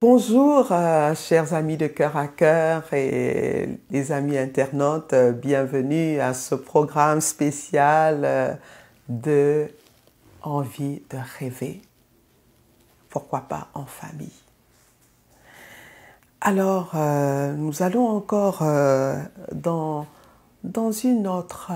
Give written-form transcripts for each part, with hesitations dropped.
Bonjour, chers amis de Cœur à Cœur et les amis internautes, bienvenue à ce programme spécial de Envie de rêver. Pourquoi pas en famille? Alors, nous allons encore dans une autre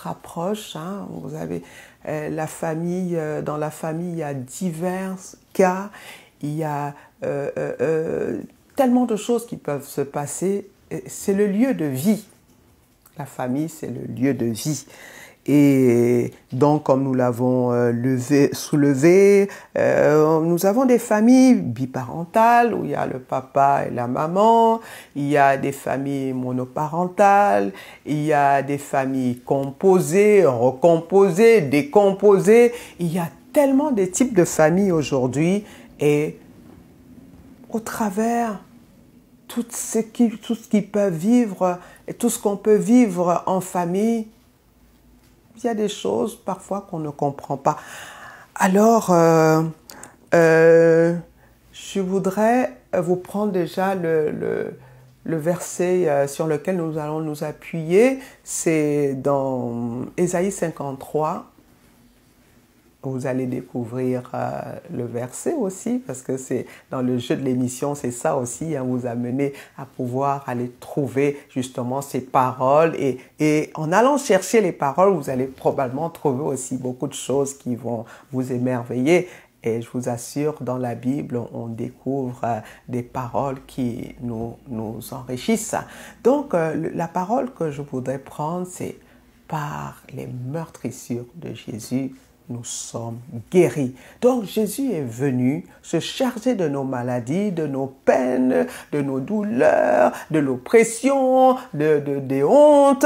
approche. Hein. Vous avez la famille, dans la famille, il y a divers cas. Il y a tellement de choses qui peuvent se passer. C'est le lieu de vie. La famille, c'est le lieu de vie. Et donc, comme nous l'avons soulevé, nous avons des familles biparentales où il y a le papa et la maman. Il y a des familles monoparentales. Il y a des familles composées, recomposées, décomposées. Il y a tellement de types de familles aujourd'hui. Et au travers tout ce qu'ils peuvent vivre et tout ce qu'on peut vivre en famille, il y a des choses parfois qu'on ne comprend pas. Alors, je voudrais vous prendre déjà le verset sur lequel nous allons nous appuyer. C'est dans Ésaïe 53. Vous allez découvrir le verset aussi, parce que c'est dans le jeu de l'émission, c'est ça aussi, hein, vous amener à pouvoir aller trouver justement ces paroles. Et en allant chercher les paroles, vous allez probablement trouver aussi beaucoup de choses qui vont vous émerveiller. Et je vous assure, dans la Bible, on découvre des paroles qui nous enrichissent. Donc, la parole que je voudrais prendre, c'est « Par les meurtrissures de Jésus, nous sommes guéris ». Donc Jésus est venu se charger de nos maladies, de nos peines, de nos douleurs, de l'oppression, des hontes,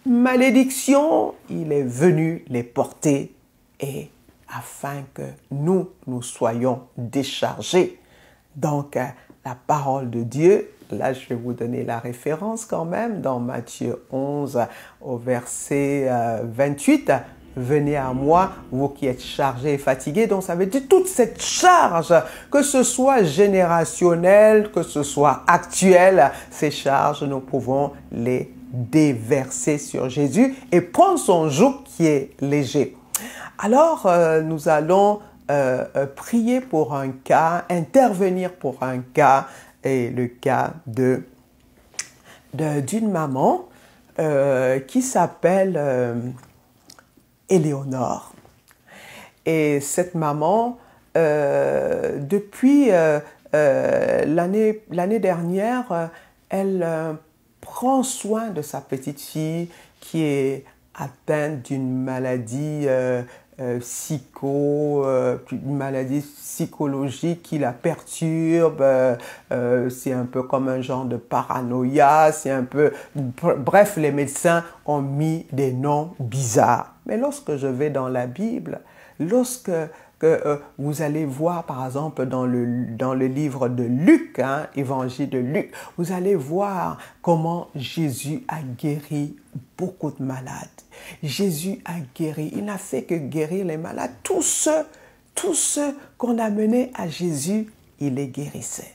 malédictions. Il est venu les porter et afin que nous soyons déchargés. Donc la parole de Dieu, là je vais vous donner la référence quand même, dans Matthieu 11 au verset 28. Venez à moi, vous qui êtes chargés et fatigués. Donc, ça veut dire toute cette charge, que ce soit générationnelle, que ce soit actuelle, ces charges, nous pouvons les déverser sur Jésus et prendre son joug qui est léger. Alors, nous allons prier pour un cas, intervenir pour un cas, et le cas d'une maman qui s'appelle Éléonore. Et cette maman, depuis l'année dernière, elle prend soin de sa petite fille qui est atteinte d'une maladie une maladie psychologique qui la perturbe, c'est un peu comme un genre de paranoïa, c'est un peu... Bref, les médecins ont mis des noms bizarres. Mais lorsque je vais dans la Bible, lorsque vous allez voir, par exemple, dans le livre de Luc, hein, évangile de Luc, vous allez voir comment Jésus a guéri beaucoup de malades. Jésus a guéri, il n'a fait que guérir les malades. Tous ceux qu'on a menés à Jésus, il les guérissait.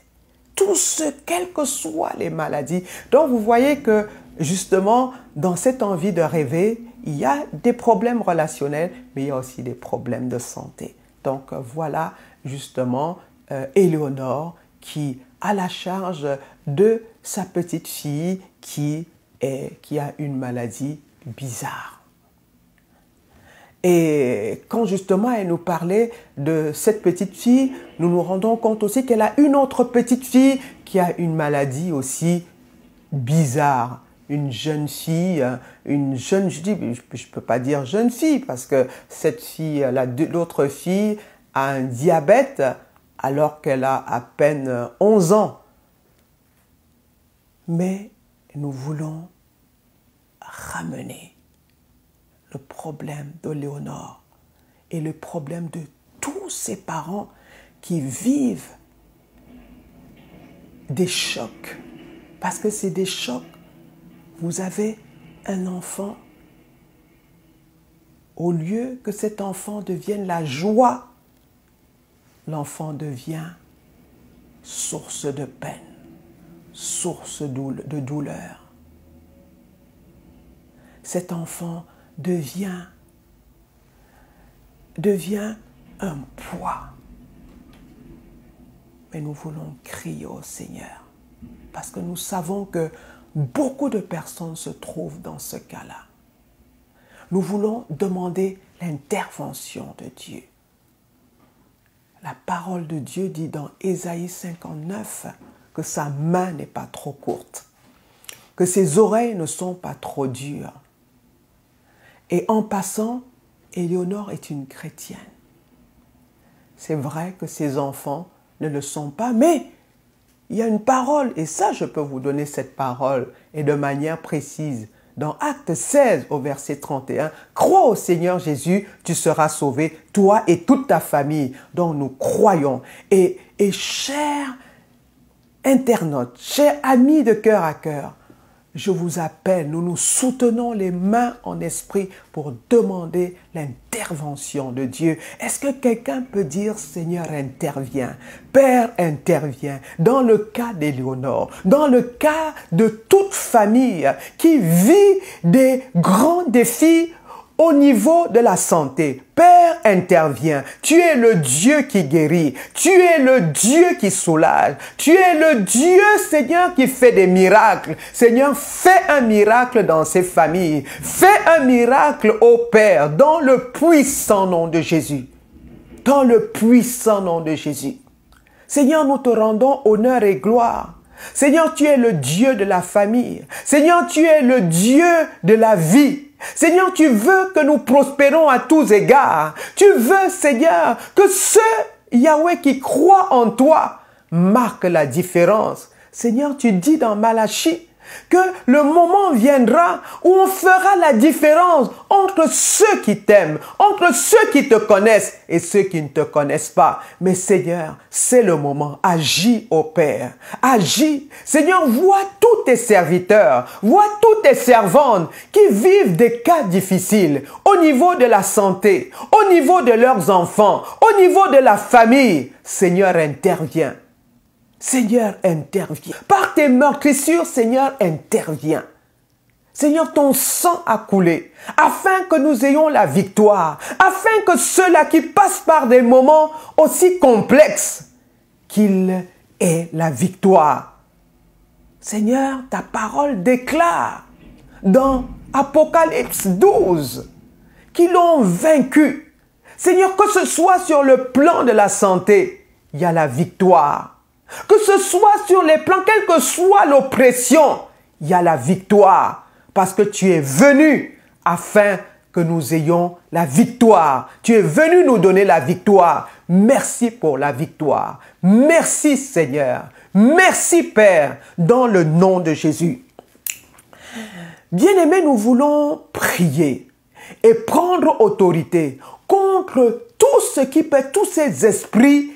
Tous ceux, quelles que soient les maladies. Donc, vous voyez que, justement, dans cette envie de rêver, il y a des problèmes relationnels, mais il y a aussi des problèmes de santé. Donc, voilà, justement, Éléonore qui a la charge de sa petite fille qui a une maladie bizarre. Et quand justement elle nous parlait de cette petite fille, nous nous rendons compte aussi qu'elle a une autre petite fille qui a une maladie aussi bizarre. Une jeune fille, je ne peux pas dire jeune fille parce que cette fille, l'autre fille a un diabète alors qu'elle a à peine 11 ans. Mais nous voulons ramener le problème d'Éléonore et le problème de tous ces parents qui vivent des chocs. Parce que c'est des chocs. Vous avez un enfant, au lieu que cet enfant devienne la joie, l'enfant devient source de peine, source de douleur. Cet enfant devient un poids. Mais nous voulons crier au Seigneur parce que nous savons que beaucoup de personnes se trouvent dans ce cas-là. Nous voulons demander l'intervention de Dieu. La parole de Dieu dit dans Ésaïe 59 que sa main n'est pas trop courte, que ses oreilles ne sont pas trop dures. Et en passant, Éléonore est une chrétienne. C'est vrai que ses enfants ne le sont pas, mais il y a une parole, et ça je peux vous donner cette parole, et de manière précise. Dans Acte 16 au verset 31, « Crois au Seigneur Jésus, tu seras sauvé, toi et toute ta famille. » Donc nous croyons. Et chers internautes, chers amis de cœur à cœur, je vous appelle, nous nous soutenons les mains en esprit pour demander l'intervention de Dieu. Est-ce que quelqu'un peut dire, Seigneur, interviens, Père, interviens, dans le cas d'Éléonore, dans le cas de toute famille qui vit des grands défis au niveau de la santé. Père, interviens. Tu es le Dieu qui guérit. Tu es le Dieu qui soulage. Tu es le Dieu, Seigneur, qui fait des miracles. Seigneur, fais un miracle dans ces familles. Fais un miracle, ô Père, dans le puissant nom de Jésus. Dans le puissant nom de Jésus. Seigneur, nous te rendons honneur et gloire. Seigneur, tu es le Dieu de la famille. Seigneur, tu es le Dieu de la vie. Seigneur, tu veux que nous prospérons à tous égards. Tu veux, Seigneur, que ceux, Yahweh, qui croient en toi, marquent la différence. Seigneur, tu dis dans Malachie que le moment viendra où on fera la différence entre ceux qui t'aiment, entre ceux qui te connaissent et ceux qui ne te connaissent pas. Mais Seigneur, c'est le moment. Agis, ô Père. Agis. Seigneur, vois tous tes serviteurs, vois toutes tes servantes qui vivent des cas difficiles au niveau de la santé, au niveau de leurs enfants, au niveau de la famille. Seigneur, interviens. Seigneur, interviens. Par tes meurtrissures, Seigneur, interviens. Seigneur, ton sang a coulé afin que nous ayons la victoire, afin que ceux-là qui passent par des moments aussi complexes, qu'ils aient la victoire. Seigneur, ta parole déclare dans Apocalypse 12 qu'ils l'ont vaincu. Seigneur, que ce soit sur le plan de la santé, il y a la victoire. Que ce soit sur les plans, quelle que soit l'oppression, il y a la victoire. Parce que tu es venu afin que nous ayons la victoire. Tu es venu nous donner la victoire. Merci pour la victoire. Merci Seigneur. Merci Père, dans le nom de Jésus. Bien-aimés, nous voulons prier et prendre autorité contre tout ce qui peut, tous ces esprits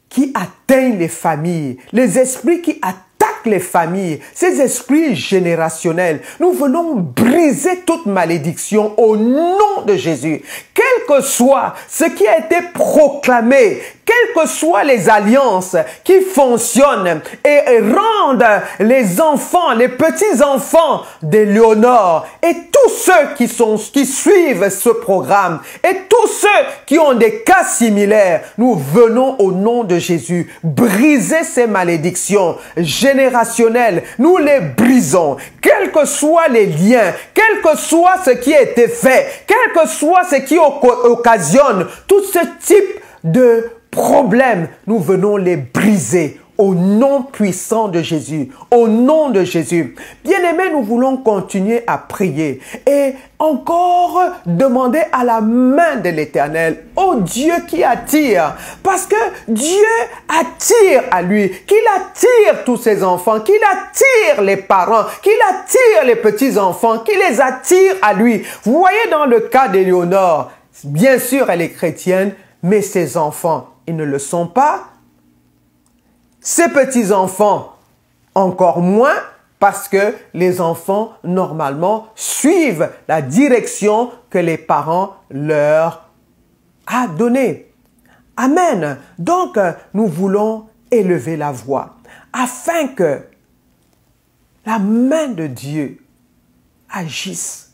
qui atteignent les familles, les esprits qui attaquent les familles, ces esprits générationnels. Nous venons briser toute malédiction au nom de Jésus. Quel que soit ce qui a été proclamé, quelles que soient les alliances qui fonctionnent et rendent les enfants, les petits-enfants d'Éléonore et tous ceux qui suivent ce programme et tous ceux qui ont des cas similaires, nous venons au nom de Jésus briser ces malédictions générationnelles. Nous les brisons, quels que soient les liens, quel que soit ce qui a été fait, quel que soit ce qui occasionne tout ce type de problèmes, nous venons les briser au nom puissant de Jésus, au nom de Jésus. Bien-aimés, nous voulons continuer à prier et encore demander à la main de l'Éternel, au Dieu qui attire, parce que Dieu attire à lui, qu'il attire tous ses enfants, qu'il attire les parents, qu'il attire les petits-enfants, qu'il les attire à lui. Vous voyez dans le cas d'Éléonore, bien sûr elle est chrétienne, mais ses enfants, ils ne le sont pas. Ses petits-enfants, encore moins, parce que les enfants, normalement, suivent la direction que les parents leur ont donnée. Amen. Donc, nous voulons élever la voix, afin que la main de Dieu agisse,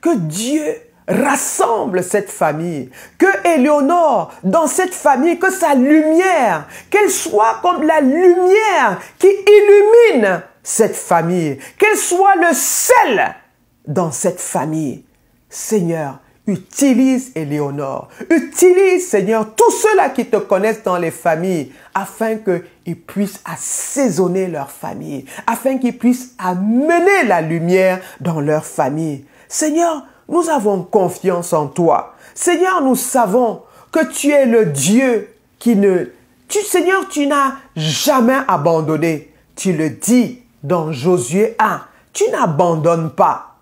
que Dieu rassemble cette famille, que Éléonore, dans cette famille, que sa lumière, qu'elle soit comme la lumière qui illumine cette famille, qu'elle soit le sel dans cette famille. Seigneur, utilise Éléonore, utilise, Seigneur, tous ceux-là qui te connaissent dans les familles, afin qu'ils puissent assaisonner leur famille, afin qu'ils puissent amener la lumière dans leur famille. Seigneur, nous avons confiance en toi. Seigneur, nous savons que tu es le Dieu qui ne... Seigneur, tu n'as jamais abandonné. Tu le dis dans Josué 1. Tu n'abandonnes pas.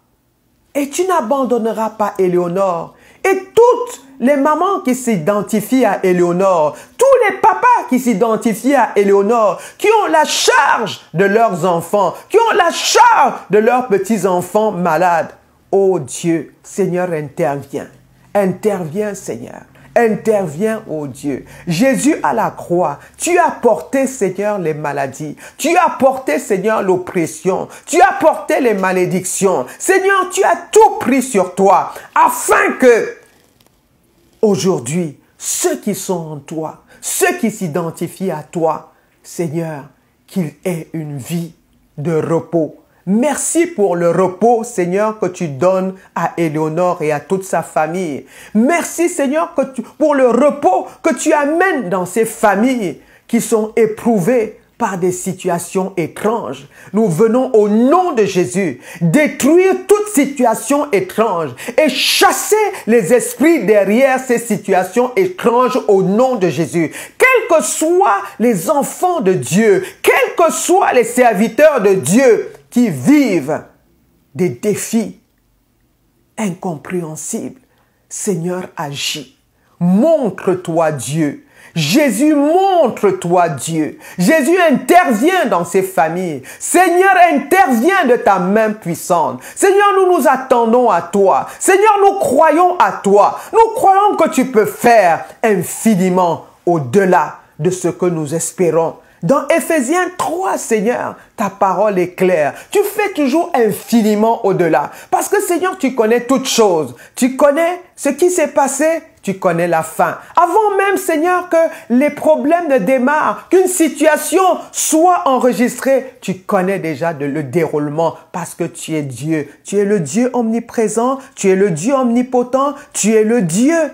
Et tu n'abandonneras pas Éléonore. Et toutes les mamans qui s'identifient à Éléonore, tous les papas qui s'identifient à Éléonore, qui ont la charge de leurs enfants, qui ont la charge de leurs petits-enfants malades. Oh Dieu, Seigneur, interviens. Interviens, Seigneur. Interviens, oh Dieu. Jésus à la croix, tu as porté, Seigneur, les maladies. Tu as porté, Seigneur, l'oppression. Tu as porté les malédictions. Seigneur, tu as tout pris sur toi, afin que, aujourd'hui, ceux qui sont en toi, ceux qui s'identifient à toi, Seigneur, qu'ils aient une vie de repos. Merci pour le repos, Seigneur, que tu donnes à Éléonore et à toute sa famille. Merci, Seigneur, pour le repos que tu amènes dans ces familles qui sont éprouvées par des situations étranges. Nous venons au nom de Jésus détruire toute situation étrange et chasser les esprits derrière ces situations étranges au nom de Jésus. Quels que soient les enfants de Dieu, quels que soient les serviteurs de Dieu, qui vivent des défis incompréhensibles, Seigneur, agis. Montre-toi Dieu. Jésus, montre-toi Dieu. Jésus, intervient dans ces familles. Seigneur, intervient de ta main puissante. Seigneur, nous nous attendons à toi. Seigneur, nous croyons à toi. Nous croyons que tu peux faire infiniment au-delà de ce que nous espérons. Dans Éphésiens 3, Seigneur, ta parole est claire. Tu fais toujours infiniment au-delà. Parce que, Seigneur, tu connais toutes choses. Tu connais ce qui s'est passé, tu connais la fin. Avant même, Seigneur, que les problèmes ne démarrent, qu'une situation soit enregistrée, tu connais déjà le déroulement parce que tu es Dieu. Tu es le Dieu omniprésent, tu es le Dieu omnipotent, tu es le Dieu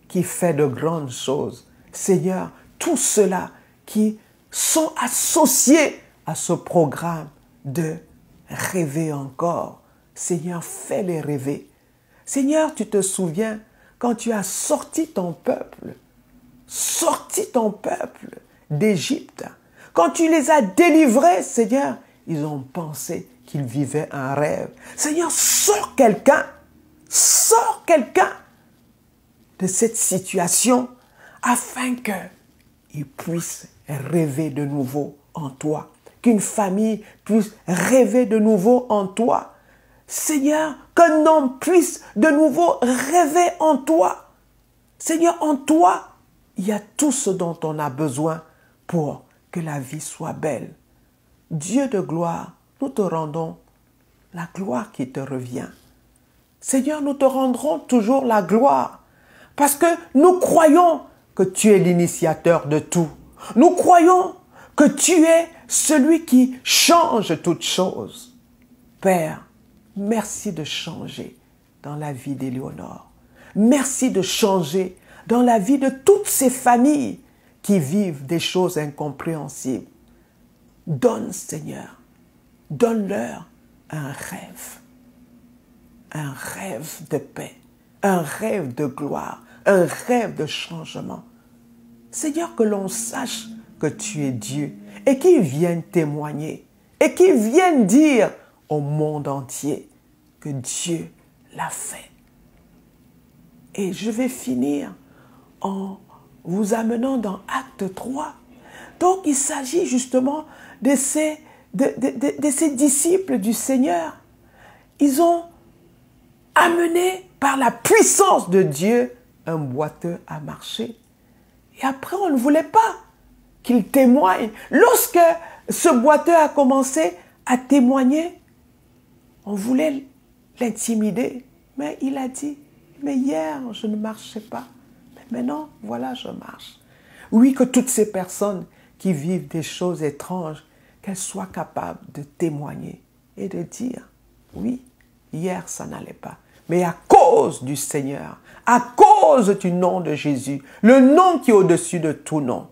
qui fait de grandes choses. Seigneur, tout cela qui sont associés à ce programme de rêver encore. Seigneur, fais-les rêver. Seigneur, tu te souviens quand tu as sorti ton peuple d'Égypte, quand tu les as délivrés, Seigneur, ils ont pensé qu'ils vivaient un rêve. Seigneur, sors quelqu'un de cette situation afin qu'ils puissent rêver de nouveau en toi. Qu'une famille puisse rêver de nouveau en toi. Seigneur, qu'un homme puisse de nouveau rêver en toi. Seigneur, en toi, il y a tout ce dont on a besoin pour que la vie soit belle. Dieu de gloire, nous te rendons la gloire qui te revient. Seigneur, nous te rendrons toujours la gloire parce que nous croyons que tu es l'initiateur de tout. Nous croyons que tu es celui qui change toutes choses. Père, merci de changer dans la vie d'Éléonore. Merci de changer dans la vie de toutes ces familles qui vivent des choses incompréhensibles. Donne, Seigneur, donne-leur un rêve de paix, un rêve de gloire, un rêve de changement. Seigneur, que l'on sache que tu es Dieu et qu'ils viennent témoigner et qu'ils viennent dire au monde entier que Dieu l'a fait. Et je vais finir en vous amenant dans Acte 3. Donc, il s'agit justement de ces disciples du Seigneur. Ils ont amené par la puissance de Dieu un boiteux à marcher. Et après, on ne voulait pas. qu'il témoigne. Lorsque ce boiteux a commencé à témoigner, on voulait l'intimider. Mais il a dit, mais hier, je ne marchais pas. Mais maintenant, voilà, je marche. Oui, que toutes ces personnes qui vivent des choses étranges, qu'elles soient capables de témoigner et de dire, oui, hier, ça n'allait pas. Mais à cause du Seigneur, à cause du nom de Jésus, le nom qui est au-dessus de tout nom,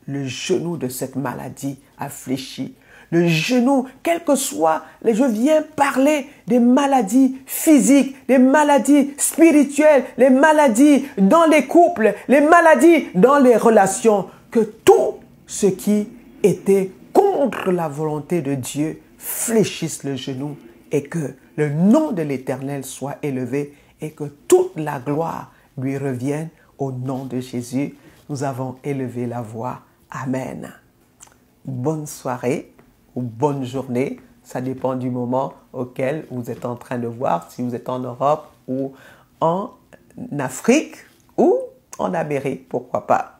le genou de cette maladie a fléchi. Le genou, quel que soit, je viens parler des maladies physiques, des maladies spirituelles, les maladies dans les couples, les maladies dans les relations, que tout ce qui était contre la volonté de Dieu fléchisse le genou et que le nom de l'Éternel soit élevé et que toute la gloire lui revienne au nom de Jésus. Nous avons élevé la voix. Amen. Bonne soirée ou bonne journée. Ça dépend du moment auquel vous êtes en train de voir, si vous êtes en Europe ou en Afrique ou en Amérique, pourquoi pas.